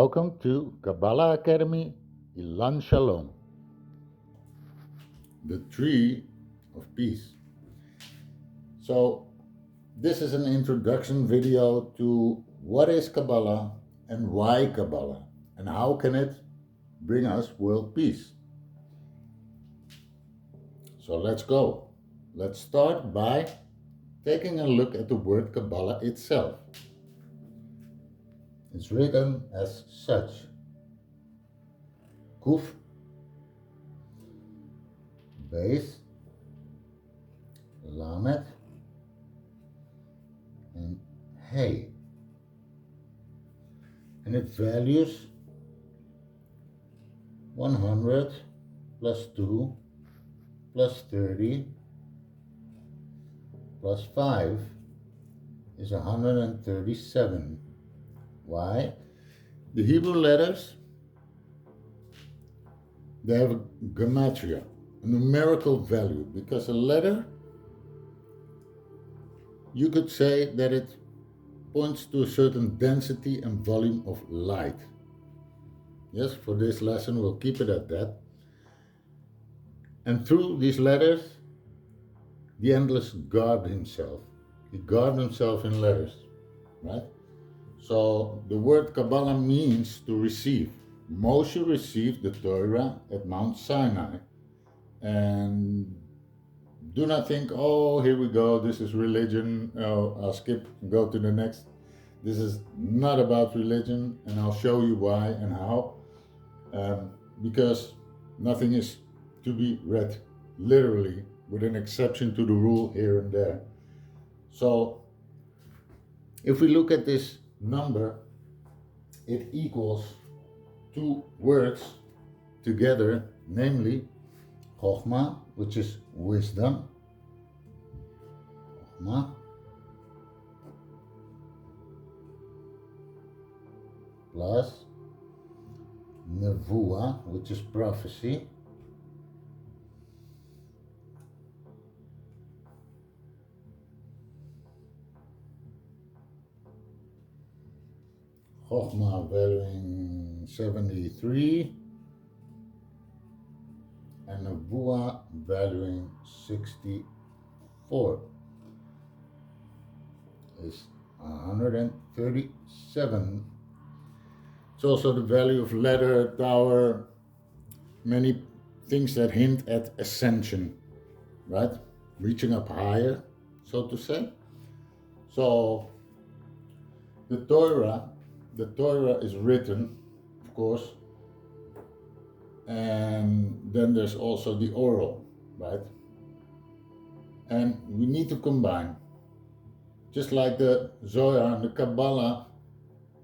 Welcome to Kabbalah Academy, Ilan Shalom. The Tree of Peace. So, this is an introduction video to what is Kabbalah and why Kabbalah, and how can it bring us world peace. So let's go. Let's start by taking a look at the word Kabbalah itself. It's written as such: Kuf, Beis, Lamet, and Hey. And it values 100 plus 2 plus 30 plus 5 is 137. Why? The Hebrew letters, they have a gematria, a numerical value, because a letter, you could say that it points to a certain density and volume of light. Yes, for this lesson we'll keep it at that. And through these letters, the endless guard himself. He guards himself in letters, right? So the word Kabbalah means to receive. Moshe received the Torah at Mount Sinai. And do not think, oh, here we go, this is religion. Oh, I'll skip and go to the next. This is not about religion, and I'll show you why and how. Because nothing is to be read literally, with an exception to the rule here and there. So if we look at this number, it equals two words together, namely Chokhmah, which is wisdom, Chokhmah, plus Nevuah, which is prophecy, Chokhmah valuing 73, and Nevuah valuing 64 is 137. It's also the value of ladder, tower, many things that hint at ascension, right? Reaching up higher, so to say. So the Torah is written, of course, and then there's also the oral, right? And we need to combine. Just like the Zohar and the Kabbalah,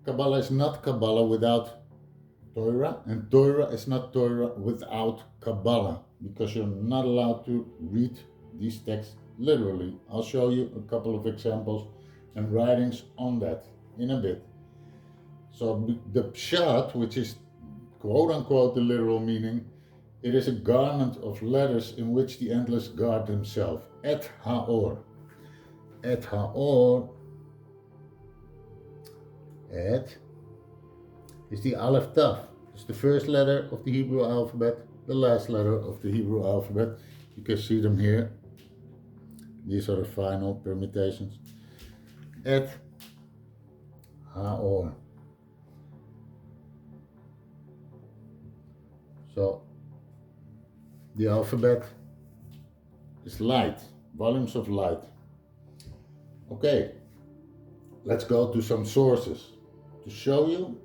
Kabbalah is not Kabbalah without Torah, and Torah is not Torah without Kabbalah, because you're not allowed to read these texts literally. I'll show you a couple of examples and writings on that in a bit. So the Pshat, which is quote-unquote the literal meaning, it is a garment of letters in which the endless guard himself, Et Haor. Et Haor, Et is the Aleph Tav. It's the first letter of the Hebrew alphabet, the last letter of the Hebrew alphabet. You can see them here. These are the final permutations. Et Haor. So the alphabet is light, volumes of light. Okay, let's go to some sources to show you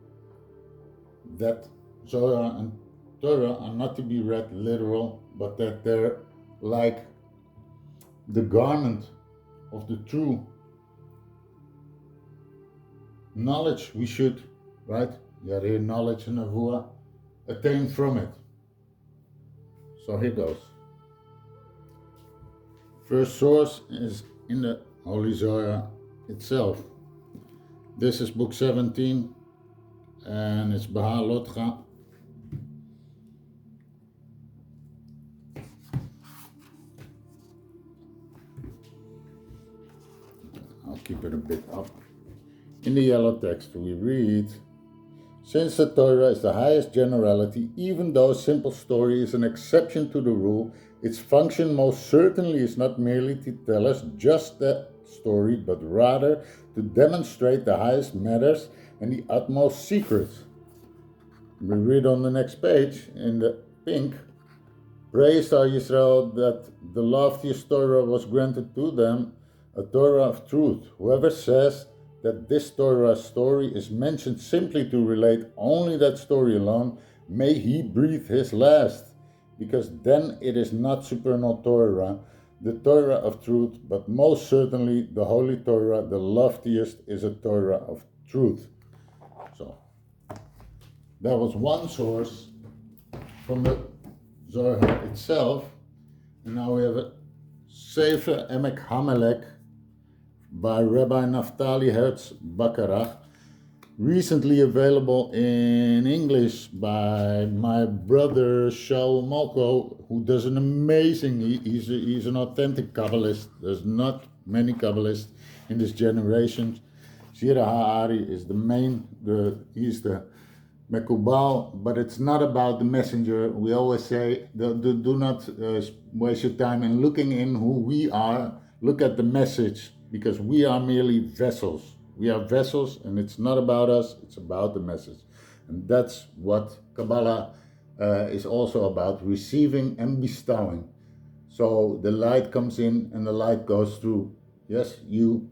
that Zohar and Torah are not to be read literal, but that they're like the garment of the true knowledge we should, right? Yeah, here knowledge and Nevuah, attain from it. So here goes. First source is in the Holy Zohar itself. This is book 17, and it's Beha'alotcha. I'll keep it a bit up. In the yellow text we read Since the Torah is the highest generality, even though simple story is an exception to the rule, its function most certainly is not merely to tell us just that story, but rather to demonstrate the highest matters and the utmost secrets. We read on the next page in the pink, praised are Yisrael that the loftiest Torah was granted to them, a Torah of truth. Whoever says that this Torah story is mentioned simply to relate only that story alone, may he breathe his last, because then it is not supernal Torah, the Torah of truth, but most certainly the Holy Torah, the loftiest, is a Torah of truth. So, that was one source from the Zohar itself, and now we have a Sefer Emek Hamelech by Rabbi Naftali Hertz Bakarach, recently available in English by my brother Shaul Malko, who does an amazing, he's an authentic Kabbalist. There's not many Kabbalists in this generation. Shaar HaYichud is he's the Mekubal, but it's not about the messenger. We always say, do not waste your time in looking in who we are. Look at the message, because we are merely vessels. We are vessels, and it's not about us, it's about the message. And that's what Kabbalah is also about, receiving and bestowing. So the light comes in and the light goes through. Yes, you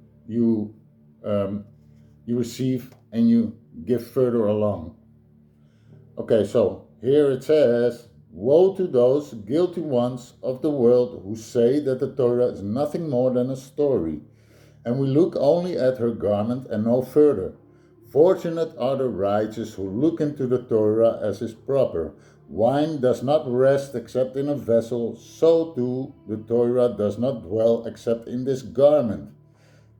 receive and you give further along. Okay, so here it says, woe to those guilty ones of the world who say that the Torah is nothing more than a story, and we look only at her garment and no further. Fortunate are the righteous who look into the Torah as is proper. Wine does not rest except in a vessel, so too the Torah does not dwell except in this garment.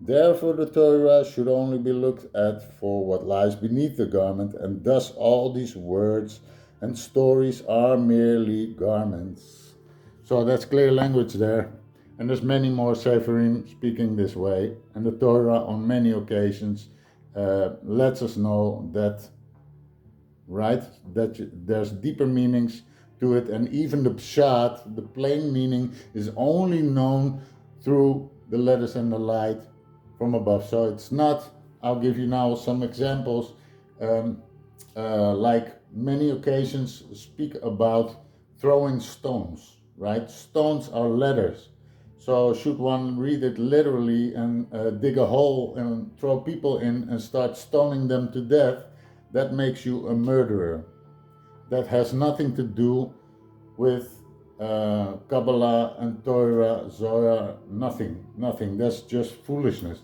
Therefore the Torah should only be looked at for what lies beneath the garment, and thus all these words and stories are merely garments. So that's clear language there. And there's many more Seferim speaking this way, and the Torah on many occasions lets us know that, right, that there's deeper meanings to it, and even the pshat, the plain meaning, is only known through the letters and the light from above. So it's not, I'll give you now some examples, like many occasions speak about throwing stones, right? Stones are letters. So should one read it literally and dig a hole and throw people in and start stoning them to death, that makes you a murderer. That has nothing to do with Kabbalah and Torah, Zohar, nothing. That's just foolishness.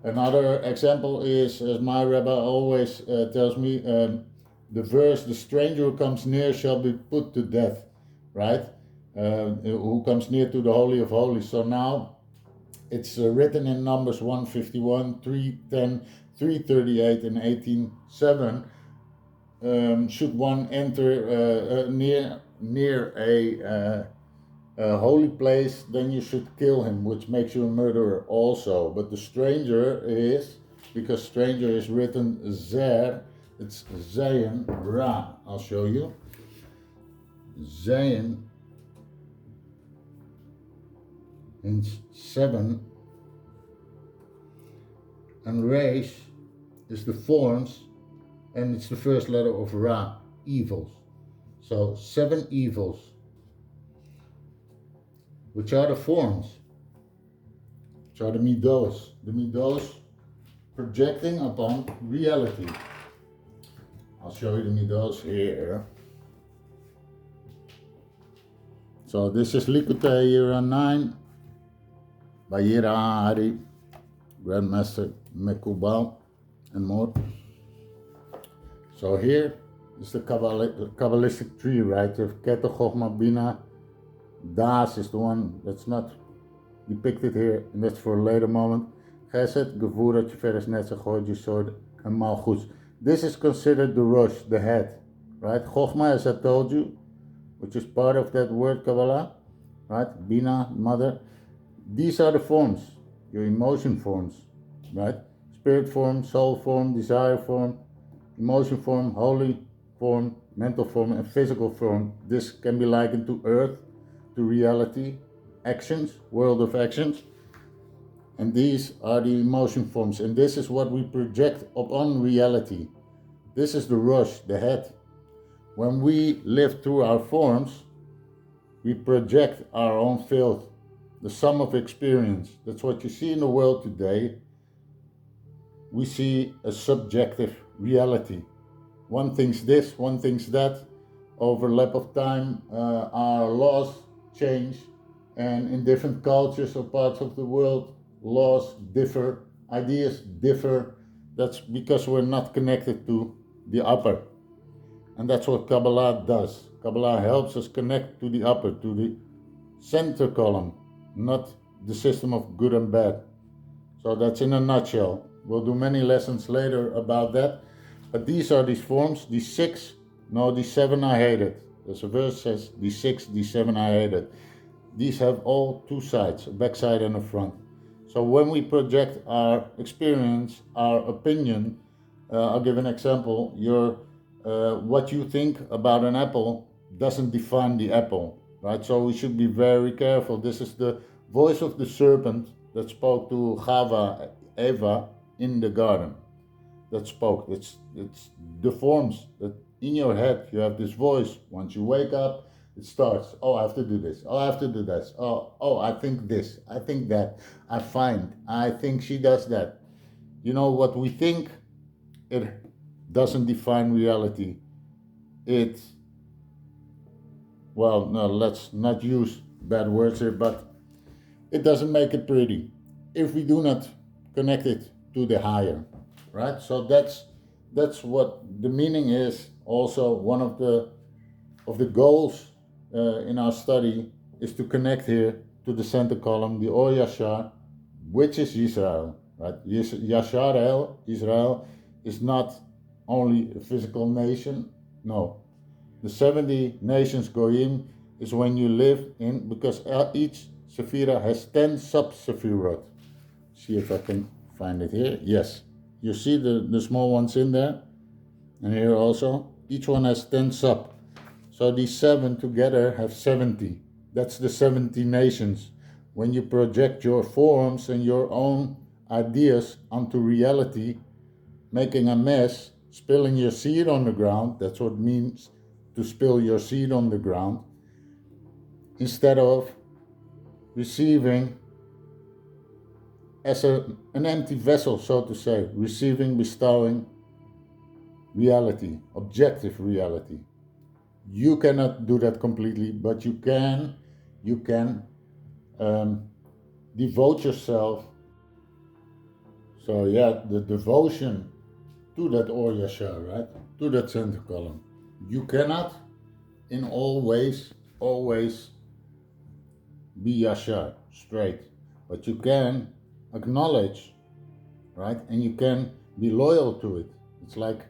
Another example is, as my rabbi always tells me, the verse, the stranger who comes near shall be put to death, right? Who comes near to the Holy of Holies. So now it's written in Numbers 151, 310, 338, and 18:7. Should one enter near a holy place, then you should kill him, which makes you a murderer also. But the stranger is, because stranger is written Zer, it's Zayin Ra. I'll show you. Zayin in 7, and Reish is the forms, and it's the first letter of Ra, evils. So 7 evils, which are the forms, which are the midos. The midos projecting upon reality. I'll show you the midos here. So this is Likutei Yira 9 by Yira Grandmaster Mekubal and more. So here is the Kabbalistic tree, right? Of Keter, Chochmah, Bina. Das is the one that's not depicted here, and that's for a later moment. Chesed, Gevurah, Tiferes, Netzach, Hod, Yesod, and Malchus. This is considered the Rosh, the head, right? Chochmah, as I told you, which is part of that word Kabbalah, right? Bina, mother. These are the forms, your emotion forms, right? Spirit form, soul form, desire form, emotion form, holy form, mental form, and physical form. This can be likened to earth, to reality, actions, world of actions. And these are the emotion forms. And this is what we project upon reality. This is the rush, the head. When we live through our forms, we project our own filth, the sum of experience. That's what you see in the world today. We see a subjective reality. One thinks this, one thinks that. Overlap of time, our laws change, and in different cultures or parts of the world, laws differ, ideas differ. That's because we're not connected to the upper. And that's what Kabbalah does. Kabbalah helps us connect to the upper, to the center column, not the system of good and bad. So that's in a nutshell. We'll do many lessons later about that. But these are these forms, these six, no, these seven I hated. There's a verse says, these six, these seven I hated. These have all two sides, a backside and a front. So when we project our experience, our opinion, I'll give an example. What you think about an apple doesn't define the apple, right? So we should be very careful. This is the voice of the serpent that spoke to Eva in the garden. That spoke. It's the forms that in your head you have this voice. Once you wake up, it starts. Oh, I have to do this. Oh, I have to do this. Oh, I think this. I think that. I think she does that. You know what we think? It doesn't define reality. Well, no, let's not use bad words here, but it doesn't make it pretty if we do not connect it to the higher, right? So that's what the meaning is. Also, one of the goals in our study is to connect here to the center column, the Or Yashar, which is Israel, right? Yashar Israel is not only a physical nation. No, the 70 nations Goyim is when you live in, because each Sephira has 10 sub-Sephirot. See if I can find it here. Yes. You see the small ones in there? And here also. Each one has 10 sub. So these 7 together have 70. That's the 70 nations. When you project your forms and your own ideas onto reality, making a mess, spilling your seed on the ground, that's what it means to spill your seed on the ground, instead of receiving as an empty vessel, so to say, receiving, bestowing reality, objective reality. You cannot do that completely, but you can devote yourself. So yeah, the devotion to that Or Yashar, right? To that center column. You cannot in all ways always be Yashar, straight, but you can acknowledge, right? And you can be loyal to it. It's like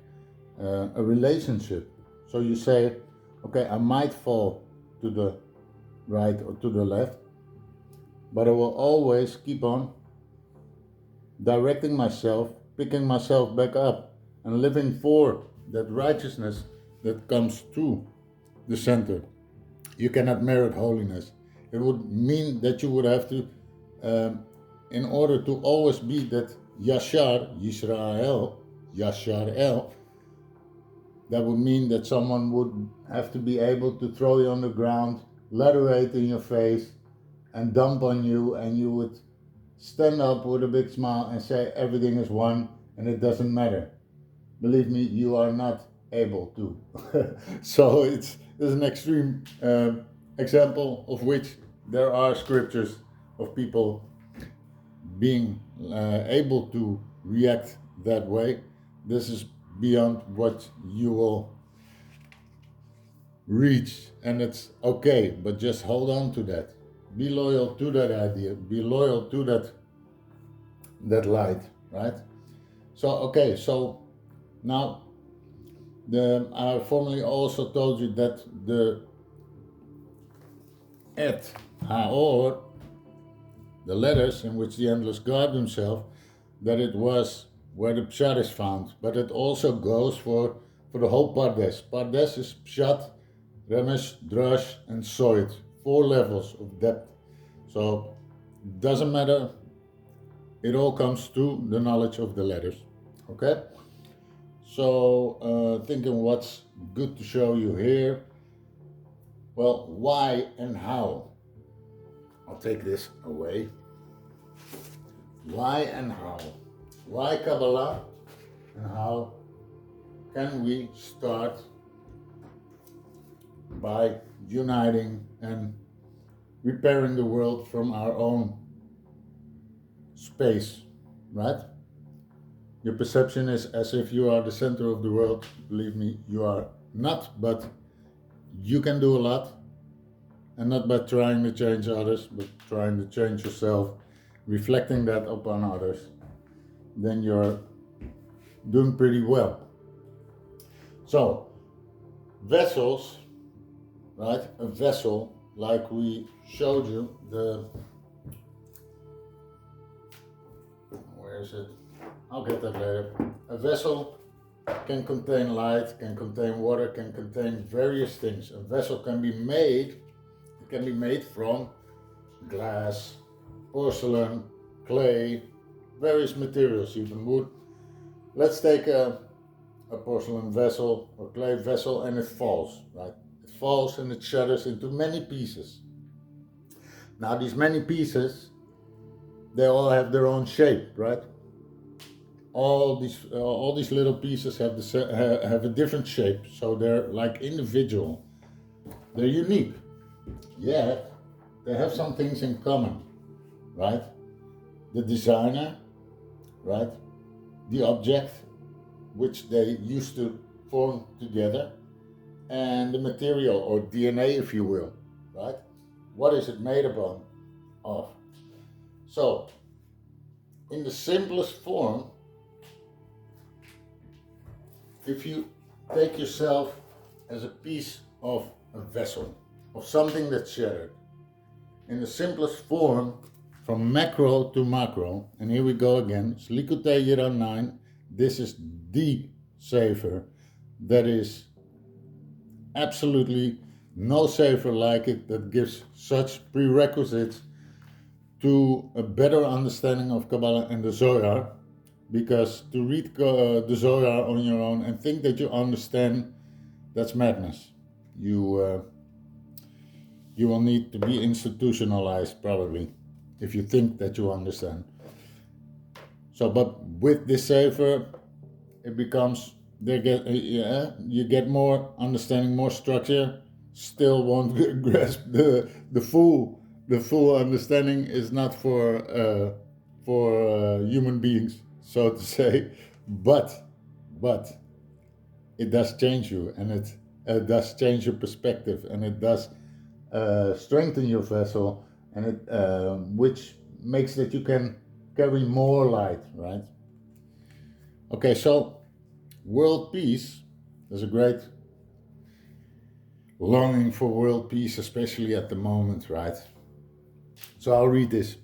a relationship. So you say, okay, I might fall to the right or to the left, but I will always keep on directing myself, picking myself back up, and living for that righteousness that comes to the center. You cannot merit holiness. It would mean that you would have to, in order to always be that Yashar, Yisrael, Yashar El, that would mean that someone would have to be able to throw you on the ground, laterate in your face, and dump on you, and you would stand up with a big smile and say everything is one and it doesn't matter. Believe me, you are not able to. So it's an extreme example of which there are scriptures of people being able to react that way. This is beyond what you will reach, and it's okay, but just hold on to that. Be loyal to that idea, be loyal to that light, right? So okay, so now I formerly also told you that the Et Haor, the letters in which the endless God himself, that it was where the pshat is found, but it also goes for the whole pardes. Pardes is pshat, remesh, drash, and soid. 4 levels of depth. So doesn't matter. It all comes to the knowledge of the letters. Okay. So thinking what's good to show you here. Well, why and how? I'll take this away. Why and how? Why Kabbalah and how can we start by uniting and repairing the world from our own space, right? Your perception is as if you are the center of the world. Believe me, you are not, but you can do a lot, and not by trying to change others, but trying to change yourself, reflecting that upon others. Then you're doing pretty well. So, vessels, right? A vessel, like we showed you, where is it? I'll get that later. A vessel can contain light, can contain water, can contain various things. A vessel can be made, it can be made from glass, porcelain, clay, various materials, even wood. Let's take a porcelain vessel or clay vessel and it falls, right? It falls and it shatters into many pieces. Now these many pieces, they all have their own shape, right? All these little pieces have a different shape, so they're like individual. They're unique, yet they have some things in common, right? The designer, right? The object which they used to form together, and the material or DNA, if you will, right? What is it made upon of? So, in the simplest form, if you take yourself as a piece of a vessel, of something that's shattered, in the simplest form, from macro to macro, and here we go again, Likutei Yira 9, this is the sefer that is absolutely no sefer like it, that gives such prerequisites to a better understanding of Kabbalah and the Zohar, because to read the Zohar on your own and think that you understand, that's madness. You will need to be institutionalized probably if you think that you understand. So, but with this sefer, it becomes you get more understanding, more structure. Still won't grasp the full understanding. Is not for human beings, so to say, but it does change you, and it does change your perspective, and it does strengthen your vessel, and it which makes that you can carry more light, right? Okay, so world peace, there's a great longing for world peace, especially at the moment, right? So I'll read this.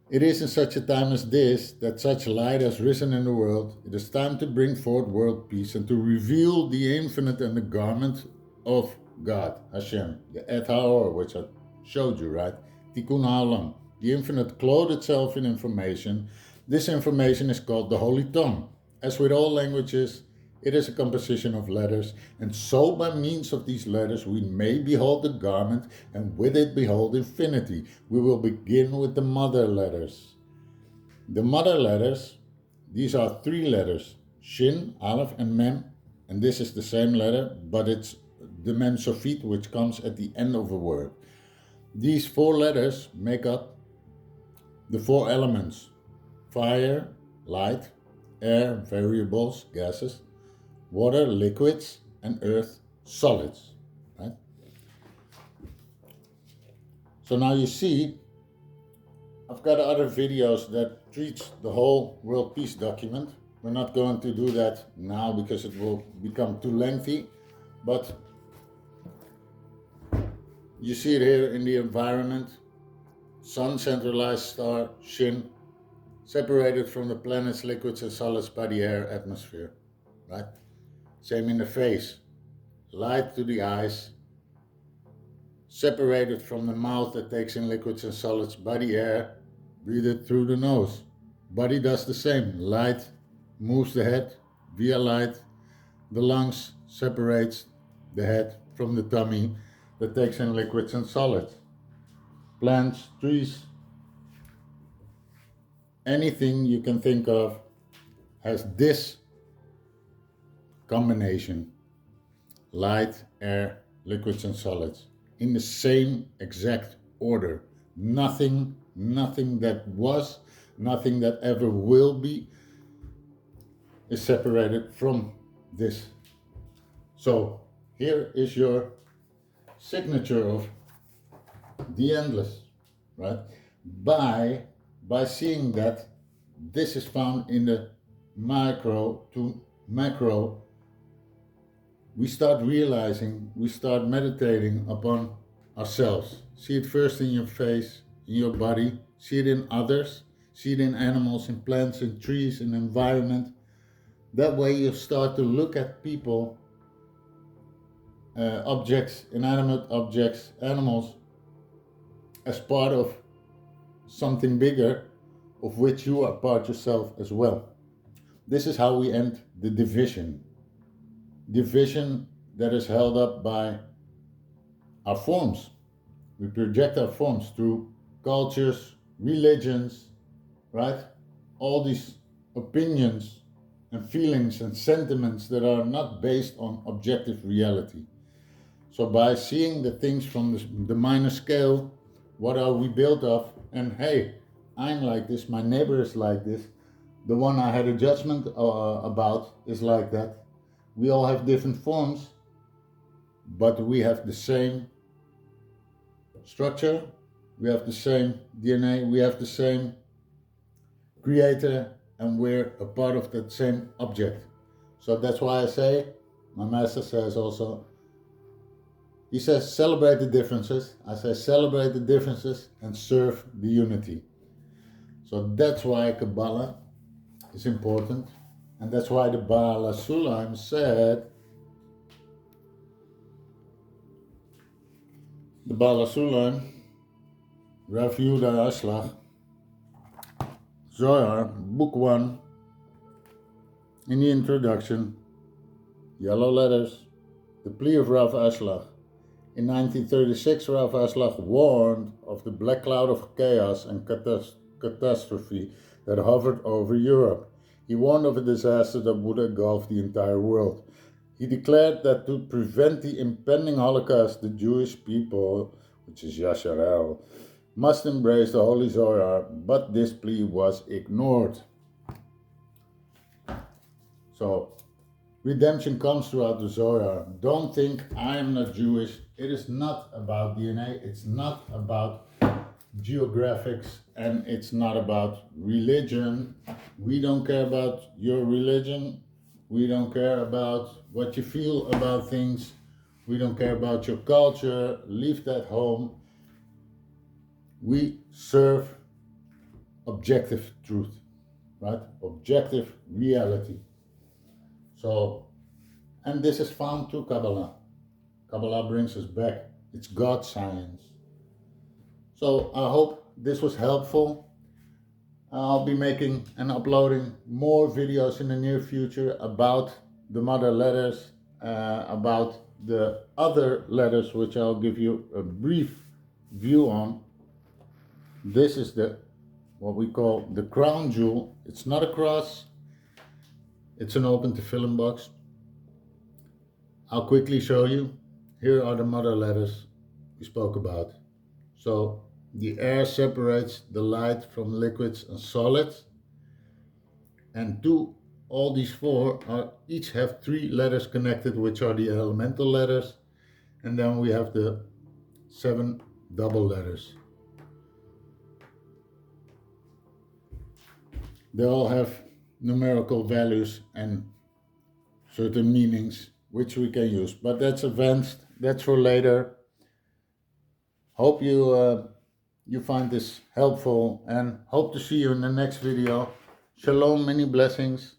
It is in such a time as this that such light has risen in the world. It is time to bring forth world peace and to reveal the infinite and the garment of God, Hashem, the Et HaOr, which I showed you, right? Tikkun Olam, the infinite clothed itself in information. This information is called the Holy Tongue. As with all languages, it is a composition of letters, and so by means of these letters we may behold the garment, and with it behold infinity. We will begin with the mother letters. The mother letters, these are 3 letters, Shin, Aleph, and Mem, and this is the same letter, but it's the Mem Sofit, which comes at the end of a word. These 4 letters make up the 4 elements: fire, light, air, variables, gases, water, liquids, and earth, solids, right? So now you see, I've got other videos that treats the whole world peace document. We're not going to do that now because it will become too lengthy, but you see it here in the environment: sun, centralized star, Shin, separated from the planets, liquids and solids by the air atmosphere, right? Same in the face. Light to the eyes, separated from the mouth that takes in liquids and solids by the air, breathed through the nose. Body does the same. Light moves the head via light. The lungs separates the head from the tummy that takes in liquids and solids. Plants, trees, anything you can think of has this combination: light, air, liquids and solids in the same exact order. Nothing that was, nothing that ever will be is separated from this. So here is your signature of the endless, right? By seeing that this is found in the micro to macro, we start realizing, we start meditating upon ourselves. See it first in your face, in your body, see it in others, see it in animals, in plants, in trees, in environment. That way you start to look at people, objects, inanimate objects, animals, as part of something bigger, of which you are part yourself as well. This is how we end the division. Division that is held up by our forms. We project our forms through cultures, religions, right? All these opinions and feelings and sentiments that are not based on objective reality. So by seeing the things from the minor scale, what are we built of? And hey, I'm like this, my neighbor is like this, the one I had a judgment about is like that. We all have different forms, but we have the same structure, we have the same DNA, we have the same creator, and we're a part of that same object. So that's why I say, my master says also, he says celebrate the differences. I say celebrate the differences and serve the unity. So that's why Kabbalah is important, and that's why the Baal HaSulam said, the Baal HaSulam, Rav Yehuda Ashlach, Zohar, book 1, in the introduction, yellow letters, the plea of Rav Ashlach. In 1936, Rav Ashlach warned of the black cloud of chaos and catastrophe that hovered over Europe. He warned of a disaster that would engulf the entire world. He declared that to prevent the impending Holocaust, the Jewish people, which is Yasharel, must embrace the Holy Zohar, but this plea was ignored. So, redemption comes throughout the Zohar. Don't think I am not Jewish. It is not about DNA. It's not about geographics, and it's not about religion. We don't care about your religion. We don't care about what you feel about things. We don't care about your culture. Leave that home. We serve objective truth, right? Objective reality. So, and this is found through Kabbalah. Kabbalah brings us back. It's God science. So I hope this was helpful. I'll be making and uploading more videos in the near future about the mother letters, about the other letters, which I'll give you a brief view on. This is what we call the crown jewel. It's not a cross. It's an open to film box. I'll quickly show you. Here are the mother letters we spoke about. So the air separates the light from liquids and solids. And all these four each have 3 letters connected, which are the elemental letters. And then we have the 7 double letters. They all have numerical values and certain meanings which we can use, but that's advanced, that's for later. Hope you you find this helpful, and hope to see you in the next video. Shalom, many blessings.